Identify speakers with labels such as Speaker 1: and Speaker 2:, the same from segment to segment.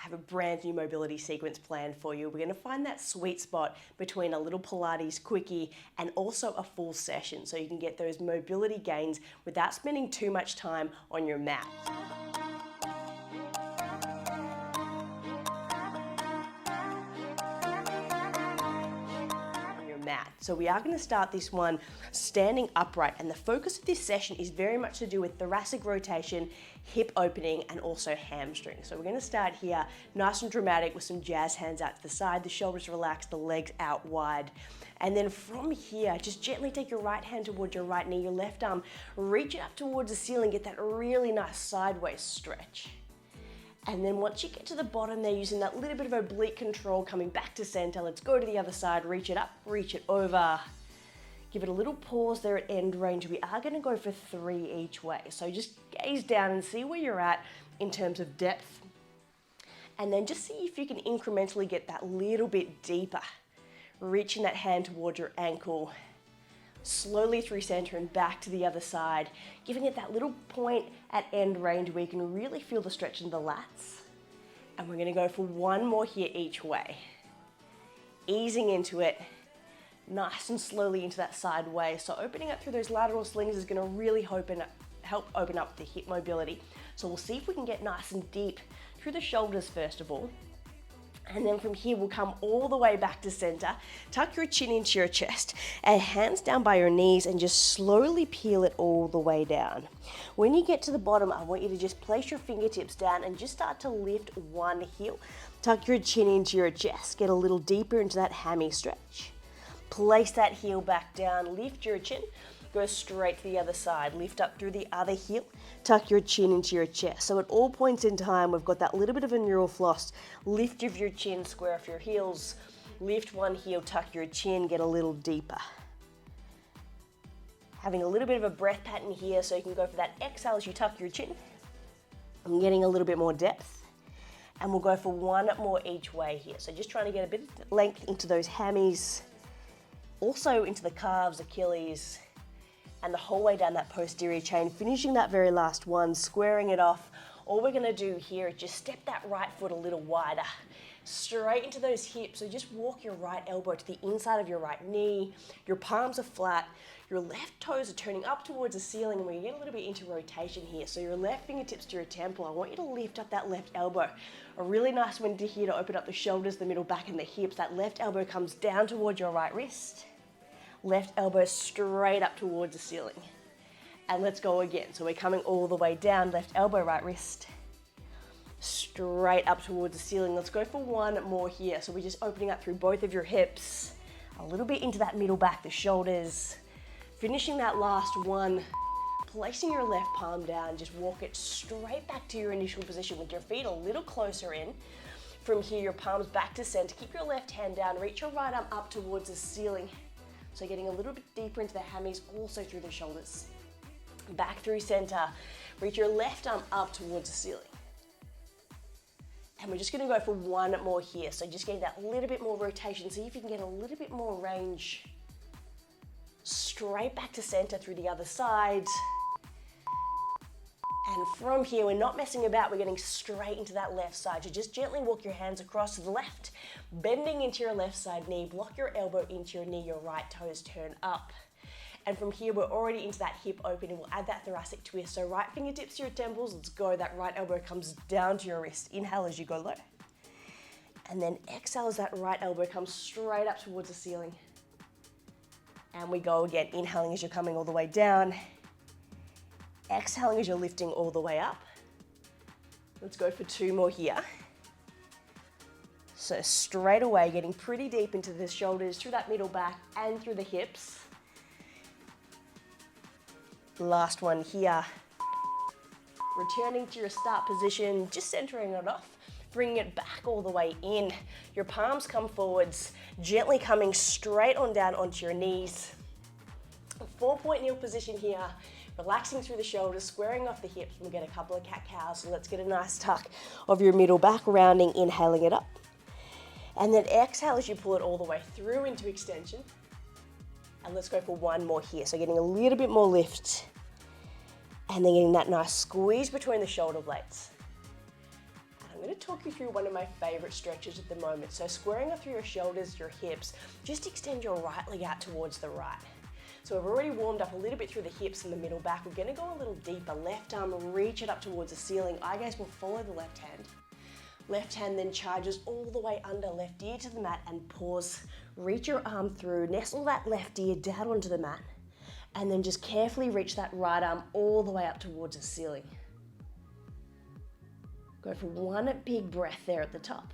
Speaker 1: have a brand new mobility sequence planned for you. We're going to find that sweet spot between a little Pilates quickie and also a full session, so you can get those mobility gains without spending too much time on your mat. So we are going to start this one standing upright, and the focus of this session is very much to do with thoracic rotation, hip opening, and also hamstring. So we're going to start here nice and dramatic with some jazz hands out to the side, the shoulders relaxed, the legs out wide. And then from here, just gently take your right hand towards your right knee, your left arm, reach it up towards the ceiling, get that really nice sideways stretch. And then once you get to the bottom there, using that little bit of oblique control, coming back to center, let's go to the other side, reach it up, reach it over. Give it a little pause there at end range. We are gonna go for 3 each way. So just gaze down and see where you're at in terms of depth. And then just see if you can incrementally get that little bit deeper. Reaching that hand towards your ankle, slowly through center and back to the other side, giving it that little point at end range where you can really feel the stretch in the lats. And we're gonna go for 1 more here each way. Easing into it, nice and slowly into that sideways. So opening up through those lateral slings is gonna really help open up the hip mobility. So we'll see if we can get nice and deep through the shoulders first of all. And then from here, we'll come all the way back to center. Tuck your chin into your chest and hands down by your knees and just slowly peel it all the way down. When you get to the bottom, I want you to just place your fingertips down and just start to lift one heel. Tuck your chin into your chest. Get a little deeper into that hammy stretch. Place that heel back down, lift your chin. Go straight to the other side, lift up through the other heel, tuck your chin into your chest. So at all points in time, we've got that little bit of a neural floss. Lift of your chin, square off your heels, lift one heel, tuck your chin, get a little deeper. Having a little bit of a breath pattern here, so you can go for that exhale as you tuck your chin. I'm getting a little bit more depth. And we'll go for 1 more each way here. So just trying to get a bit of length into those hammies, also into the calves, Achilles, and the whole way down that posterior chain, finishing that very last one, squaring it off. All we're gonna do here is just step that right foot a little wider, straight into those hips. So just walk your right elbow to the inside of your right knee. Your palms are flat. Your left toes are turning up towards the ceiling, and we get a little bit into rotation here. So your left fingertips to your temple. I want you to lift up that left elbow. A really nice one here to open up the shoulders, the middle back, and the hips. That left elbow comes down towards your right wrist. Left elbow straight up towards the ceiling. And let's go again. So we're coming all the way down, left elbow, right wrist, straight up towards the ceiling. Let's go for 1 more here. So we're just opening up through both of your hips, a little bit into that middle back, the shoulders, finishing that last one, placing your left palm down, just walk it straight back to your initial position with your feet a little closer in. From here, your palms back to center. Keep your left hand down, reach your right arm up towards the ceiling. So getting a little bit deeper into the hammies, also through the shoulders. Back through center, reach your left arm up towards the ceiling. And we're just gonna go for 1 more here. So just getting that little bit more rotation. See if you can get a little bit more range. Straight back to center through the other side. And from here, we're not messing about, we're getting straight into that left side. So just gently walk your hands across to the left, bending into your left side knee, block your elbow into your knee, your right toes turn up. And from here, we're already into that hip opening. We'll add that thoracic twist. So right fingertips to your temples, let's go. That right elbow comes down to your wrist. Inhale as you go low. And then exhale as that right elbow comes straight up towards the ceiling. And we go again, inhaling as you're coming all the way down. Exhaling as you're lifting all the way up. Let's go for 2 more here. So straight away, getting pretty deep into the shoulders, through that middle back and through the hips. Last one here. Returning to your start position, just centering it off, bringing it back all the way in. Your palms come forwards, gently coming straight on down onto your knees. 4-point kneel position here. Relaxing through the shoulders, squaring off the hips. We'll get a couple of cat-cows, so let's get a nice tuck of your middle back, rounding, inhaling it up. And then exhale as you pull it all the way through into extension. And let's go for 1 more here. So getting a little bit more lift. And then getting that nice squeeze between the shoulder blades. I'm going to talk you through one of my favorite stretches at the moment. So squaring up through your shoulders, your hips, just extend your right leg out towards the right. So we've already warmed up a little bit through the hips and the middle back. We're going to go a little deeper. Left arm, reach it up towards the ceiling. Eye gaze will follow the left hand. Left hand then charges all the way under, left ear to the mat, and pause. Reach your arm through, nestle that left ear down onto the mat, and then just carefully reach that right arm all the way up towards the ceiling. Go for one big breath there at the top.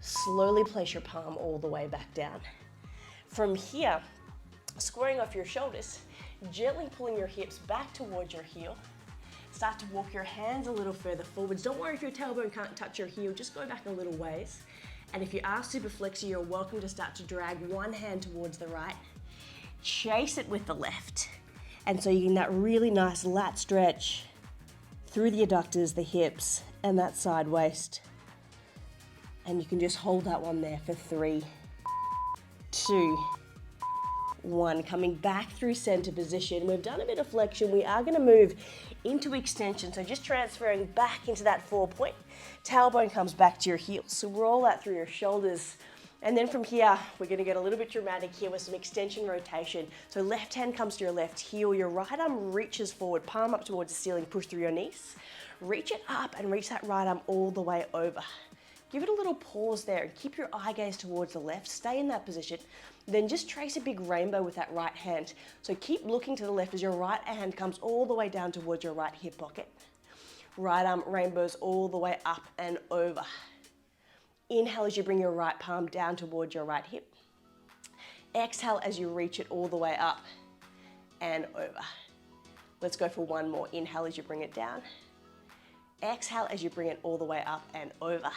Speaker 1: Slowly place your palm all the way back down. From here, squaring off your shoulders, gently pulling your hips back towards your heel. Start to walk your hands a little further forwards. Don't worry if your tailbone can't touch your heel, just go back a little ways. And if you are super flexy, you're welcome to start to drag one hand towards the right, chase it with the left. And so you get that really nice lat stretch through the adductors, the hips, and that side waist. And you can just hold that one there for 3, 2, 1. Coming back through center position. We've done a bit of flexion. We are going to move into extension. So just transferring back into that 4-point. Tailbone comes back to your heels. So roll that through your shoulders. And then from here, we're going to get a little bit dramatic here with some extension rotation. So left hand comes to your left heel. Your right arm reaches forward, palm up towards the ceiling, push through your knees. Reach it up and reach that right arm all the way over. Give it a little pause there and keep your eye gaze towards the left. Stay in that position. Then just trace a big rainbow with that right hand. So keep looking to the left as your right hand comes all the way down towards your right hip pocket. Right arm rainbows all the way up and over. Inhale as you bring your right palm down towards your right hip. Exhale as you reach it all the way up and over. Let's go for one more. Inhale as you bring it down. Exhale as you bring it all the way up and over.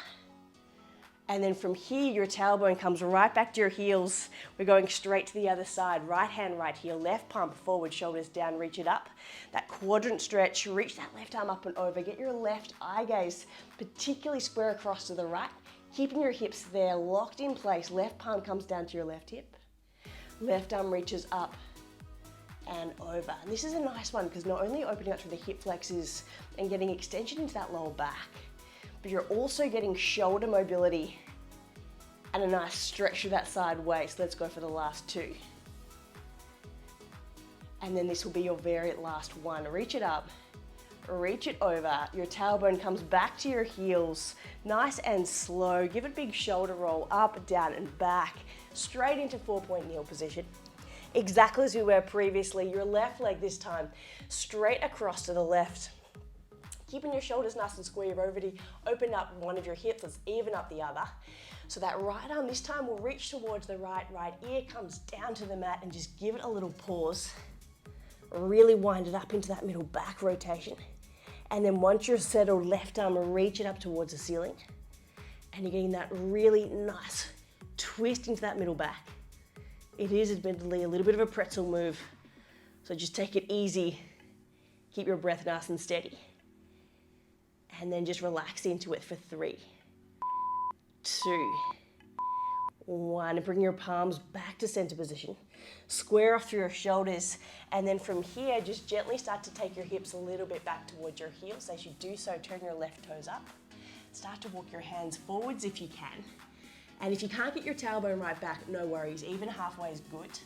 Speaker 1: And then from here, your tailbone comes right back to your heels. We're going straight to the other side. Right hand, right heel, left palm forward, shoulders down, reach it up. That quadrant stretch, reach that left arm up and over. Get your left eye gaze particularly square across to the right, keeping your hips there, locked in place. Left palm comes down to your left hip. Left arm reaches up and over. And this is a nice one because not only opening up through the hip flexors and getting extension into that lower back, but you're also getting shoulder mobility and a nice stretch through that side waist. Let's go for the last 2. And then this will be your very last one. Reach it up, reach it over. Your tailbone comes back to your heels, nice and slow. Give it a big shoulder roll, up, down, and back, straight into 4-point kneel position. Exactly as we were previously, your left leg this time, straight across to the left. Keeping your shoulders nice and square, you've already opened up one of your hips, let's even up the other. So that right arm this time will reach towards the right ear comes down to the mat, and just give it a little pause. Really wind it up into that middle back rotation. And then once you're settled, left arm, reach it up towards the ceiling. And you're getting that really nice twist into that middle back. It is admittedly a little bit of a pretzel move, so just take it easy. Keep your breath nice and steady. And then just relax into it for 3, 2, 1. And bring your palms back to center position. Square off through your shoulders. And then from here, just gently start to take your hips a little bit back towards your heels. As you do so, turn your left toes up. Start to walk your hands forwards if you can. And if you can't get your tailbone right back, no worries. Even halfway is good.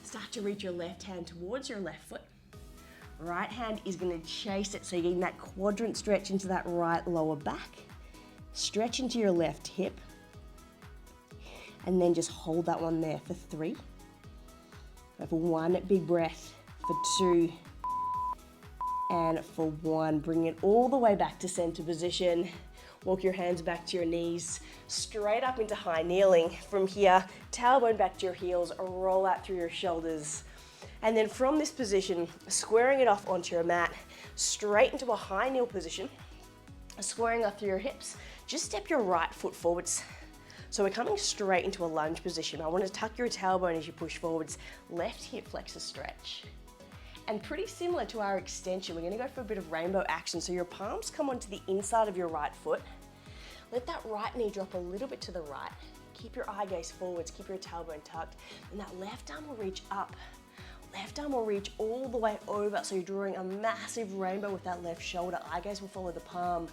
Speaker 1: Start to reach your left hand towards your left foot. Right hand is going to chase it, so you're getting that quadrant stretch into that right lower back. Stretch into your left hip. And then just hold that one there for 3. Go for 1 big breath, for 2, and for 1. Bring it all the way back to center position. Walk your hands back to your knees, straight up into high kneeling. From here, tailbone back to your heels, roll out through your shoulders. And then from this position, squaring it off onto your mat, straight into a high kneel position, squaring off through your hips, just step your right foot forwards. So we're coming straight into a lunge position. I want to tuck your tailbone as you push forwards, left hip flexor stretch. And pretty similar to our extension, we're going to go for a bit of rainbow action. So your palms come onto the inside of your right foot. Let that right knee drop a little bit to the right. Keep your eye gaze forwards, keep your tailbone tucked, and that left arm will reach up. left arm will reach all the way over, so you're drawing a massive rainbow with that left shoulder. Eye gaze will follow the palm,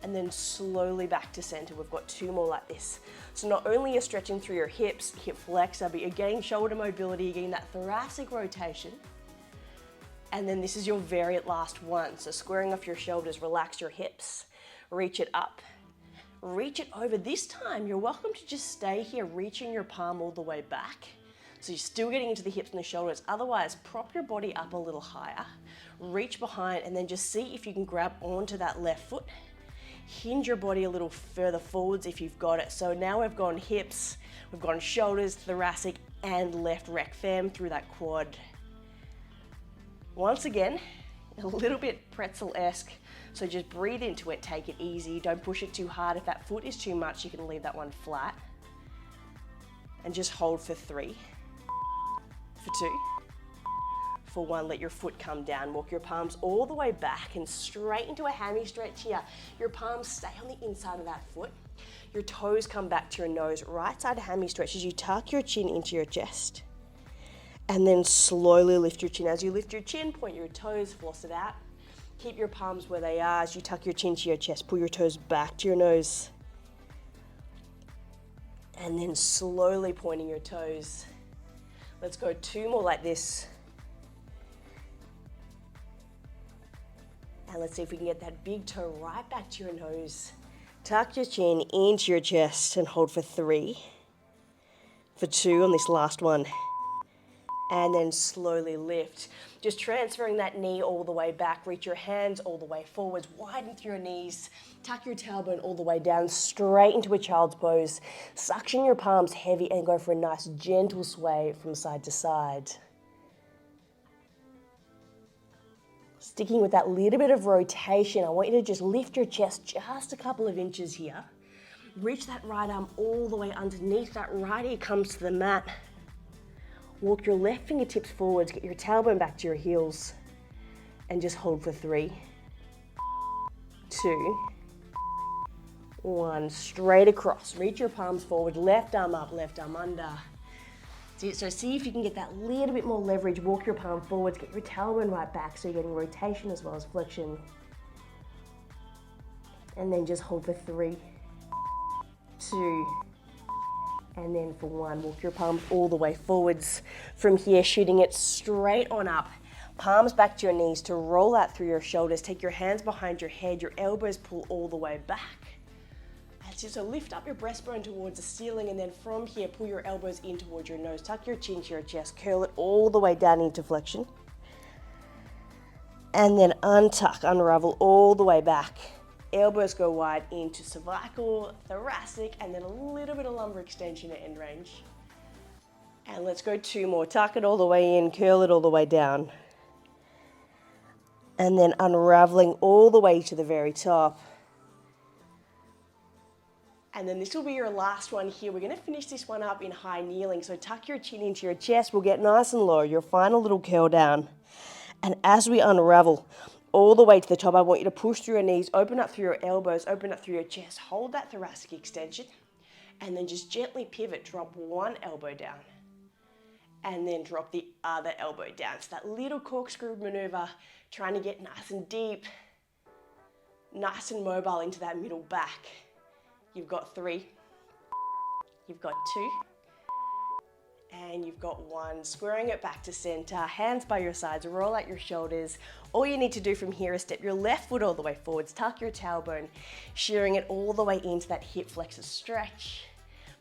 Speaker 1: and then slowly back to center. We've got 2 more like this. So not only you're stretching through your hips, hip flexor, but you're getting shoulder mobility, you're getting that thoracic rotation. And then this is your very last one. So squaring off your shoulders, relax your hips, reach it up, reach it over. This time, you're welcome to just stay here, reaching your palm all the way back. So you're still getting into the hips and the shoulders. Otherwise, prop your body up a little higher, reach behind, and then just see if you can grab onto that left foot. Hinge your body a little further forwards if you've got it. So now we've gone hips, we've gone shoulders, thoracic, and left rec fem through that quad. Once again, a little bit pretzel-esque, so just breathe into it, take it easy, don't push it too hard. If that foot is too much, you can leave that one flat. And just hold for 3, for 2, for 1, let your foot come down. Walk your palms all the way back and straight into a hammy stretch here. Your palms stay on the inside of that foot. Your toes come back to your nose. Right side hammy stretch as you tuck your chin into your chest. And then slowly lift your chin. As you lift your chin, point your toes, floss it out. Keep your palms where they are as you tuck your chin to your chest. Pull your toes back to your nose. And then slowly pointing your toes. Let's go 2 more like this. And let's see if we can get that big toe right back to your nose. Tuck your chin into your chest and hold for 3, for 2 on this last one. And then slowly lift. Just transferring that knee all the way back. Reach your hands all the way forwards. Widen through your knees. Tuck your tailbone all the way down, straight into a child's pose. Suction your palms heavy and go for a nice gentle sway from side to side. Sticking with that little bit of rotation, I want you to just lift your chest just a couple of inches here. Reach that right arm all the way underneath. That right ear comes to the mat. Walk your left fingertips forwards, get your tailbone back to your heels, and just hold for 3, 2, 1. Straight across. Reach your palms forward, left arm up, left arm under. So see if you can get that little bit more leverage. Walk your palm forwards, get your tailbone right back so you're getting rotation as well as flexion. And then just hold for 3, 2, and then for 1, walk your palms all the way forwards. From here, shooting it straight on up. Palms back to your knees to roll out through your shoulders. Take your hands behind your head, your elbows pull all the way back. That's it, so lift up your breastbone towards the ceiling, and then from here, pull your elbows in towards your nose. Tuck your chin to your chest, curl it all the way down into flexion. And then untuck, unravel all the way back. Elbows go wide into cervical, thoracic, and then a little bit of lumbar extension at end range. And let's go 2 more. Tuck it all the way in, curl it all the way down. And then unraveling all the way to the very top. And then this will be your last one here. We're gonna finish this one up in high kneeling. So tuck your chin into your chest. We'll get nice and low, your final little curl down. And as we unravel all the way to the top, I want you to push through your knees, open up through your elbows, open up through your chest, hold that thoracic extension, and then just gently pivot, drop one elbow down, and then drop the other elbow down. So that little corkscrew maneuver, trying to get nice and deep, nice and mobile into that middle back. You've got 3, you've got 2, and you've got 1. Squaring it back to center, hands by your sides, roll out your shoulders. All you need to do from here is step your left foot all the way forwards, tuck your tailbone, shearing it all the way into that hip flexor stretch.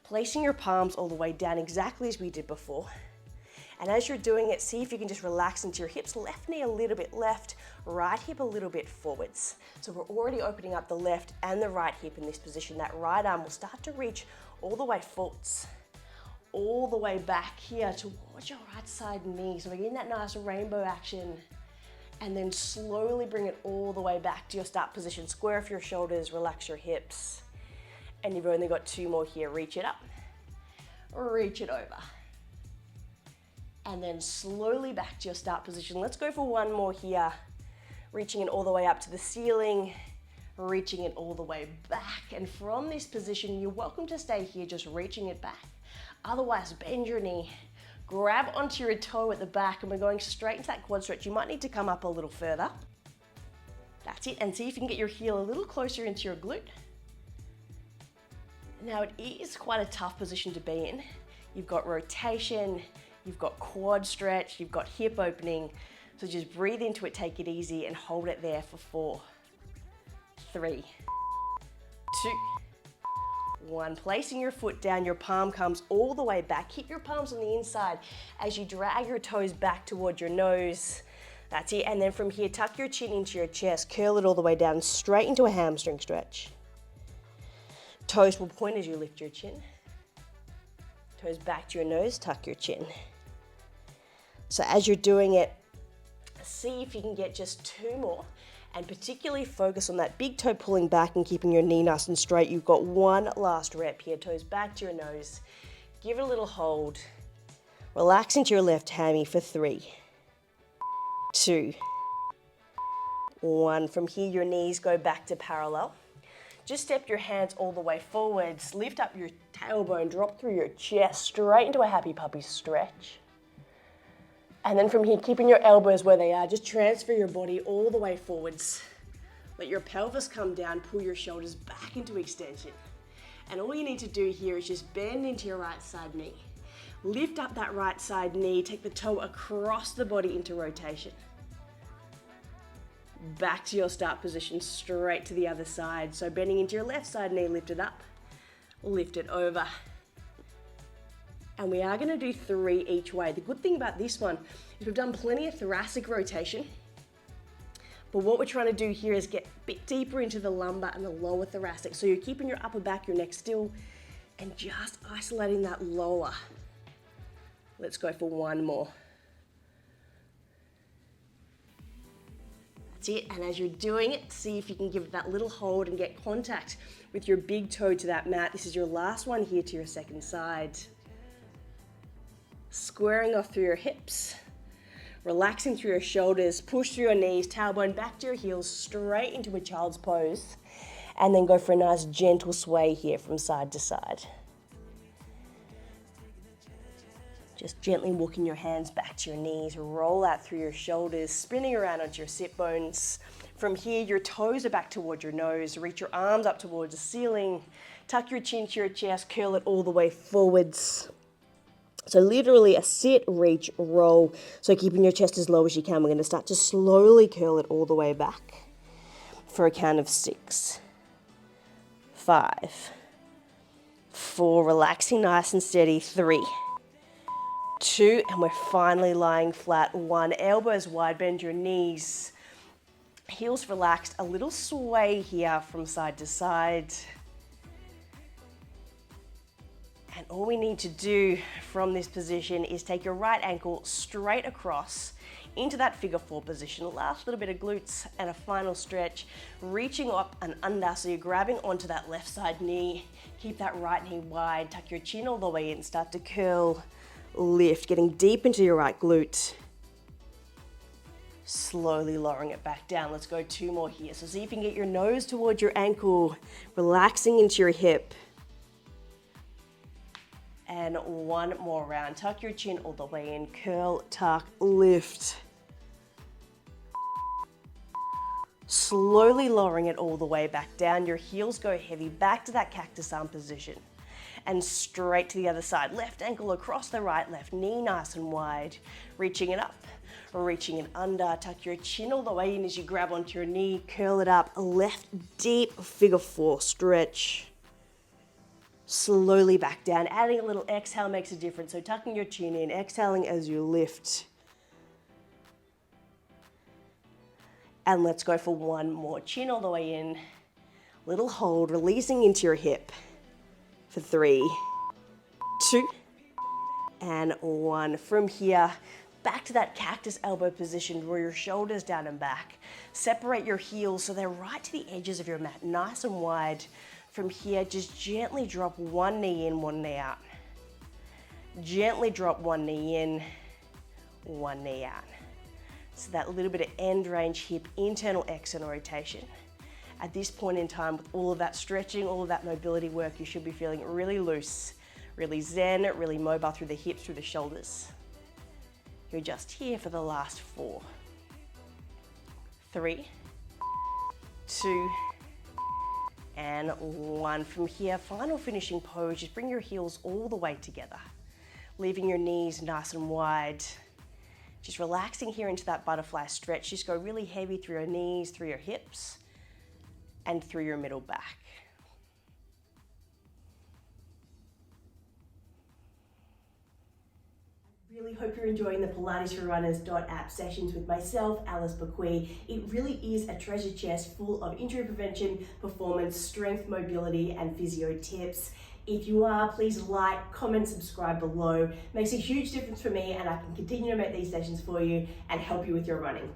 Speaker 1: Placing your palms all the way down exactly as we did before. And as you're doing it, see if you can just relax into your hips. Left knee a little bit left, right hip a little bit forwards. So we're already opening up the left and the right hip in this position. That right arm will start to reach all the way forwards, all the way back here towards your right side knee. So we're getting that nice rainbow action. And then slowly bring it all the way back to your start position. Square off your shoulders, relax your hips. And you've only got 2 more here. Reach it up, reach it over. And then slowly back to your start position. Let's go for 1 more here. Reaching it all the way up to the ceiling, reaching it all the way back. And from this position, you're welcome to stay here, just reaching it back. Otherwise, bend your knee, Grab onto your toe at the back and we're going straight into that quad stretch. You might need to come up a little further. That's it, and see if you can get your heel a little closer into your glute. Now it is quite a tough position to be in. You've got rotation, you've got quad stretch, you've got hip opening. So just breathe into it, take it easy, and hold it there for 4, 3, 2, 1. Placing your foot down, your palm comes all the way back. Keep your palms on the inside as you drag your toes back toward your nose. That's it, and then from here, tuck your chin into your chest, curl it all the way down, straight into a hamstring stretch. Toes will point as you lift your chin. Toes back to your nose, tuck your chin. So as you're doing it, see if you can get just 2 more, and particularly focus on that big toe pulling back and keeping your knee nice and straight. You've got 1 last rep here, toes back to your nose. Give it a little hold. Relax into your left hammy for 3, 2, 1. From here, your knees go back to parallel. Just step your hands all the way forwards, lift up your tailbone, drop through your chest, straight into a happy puppy stretch. And then from here, keeping your elbows where they are, just transfer your body all the way forwards. Let your pelvis come down, pull your shoulders back into extension. And all you need to do here is just bend into your right side knee. Lift up that right side knee, take the toe across the body into rotation. Back to your start position, straight to the other side. So bending into your left side knee, lift it up, lift it over. And we are gonna do 3 each way. The good thing about this one is we've done plenty of thoracic rotation, but what we're trying to do here is get a bit deeper into the lumbar and the lower thoracic. So you're keeping your upper back, your neck still, and just isolating that lower. Let's go for 1 more. That's it, and as you're doing it, see if you can give it that little hold and get contact with your big toe to that mat. This is your last one here to your second side. Squaring off through your hips, relaxing through your shoulders, push through your knees, tailbone back to your heels, straight into a child's pose, and then go for a nice gentle sway here from side to side. Just gently walking your hands back to your knees, roll out through your shoulders, spinning around onto your sit bones. From here, your toes are back toward your nose, reach your arms up towards the ceiling, tuck your chin to your chest, curl it all the way forwards. So literally a sit, reach, roll. So keeping your chest as low as you can. We're gonna start to slowly curl it all the way back for a count of 6, 5, 4, relaxing nice and steady, 3, 2, and we're finally lying flat. 1, elbows wide, bend your knees, heels relaxed, a little sway here from side to side. And all we need to do from this position is take your right ankle straight across into that figure 4 position. Last little bit of glutes and a final stretch, reaching up and under. So you're grabbing onto that left side knee. Keep that right knee wide, tuck your chin all the way in, start to curl, lift, getting deep into your right glute. Slowly lowering it back down. Let's go 2 more here. So see if you can get your nose towards your ankle, relaxing into your hip. And 1 more round. Tuck your chin all the way in, curl, tuck, lift. Slowly lowering it all the way back down. Your heels go heavy, back to that cactus arm position. And straight to the other side. Left ankle across the right, left knee nice and wide. Reaching it up, reaching it under. Tuck your chin all the way in as you grab onto your knee, curl it up. Left deep figure 4 stretch. Slowly back down. Adding a little exhale makes a difference. So tucking your chin in, exhaling as you lift. And let's go for 1 more. Chin all the way in. Little hold, releasing into your hip. For 3, 2, and 1. From here, back to that cactus elbow position where your shoulders down and back. Separate your heels so they're right to the edges of your mat, nice and wide. From here, just gently drop 1 knee in, 1 knee out. Gently drop 1 knee in, 1 knee out. So that little bit of end range hip, internal, external rotation. At this point in time, with all of that stretching, all of that mobility work, you should be feeling really loose, really zen, really mobile through the hips, through the shoulders. You're just here for the last 4, 3, 2, and 1. From here, final finishing pose, just bring your heels all the way together, leaving your knees nice and wide. Just relaxing here into that butterfly stretch. Just go really heavy through your knees, through your hips, and through your middle back. Really hope you're enjoying the Pilates for Runners app sessions with myself, Alice Bequee. It really is a treasure chest full of injury prevention, performance, strength, mobility, and physio tips. If you are, please like, comment, subscribe below. Makes a huge difference for me, and I can continue to make these sessions for you and help you with your running.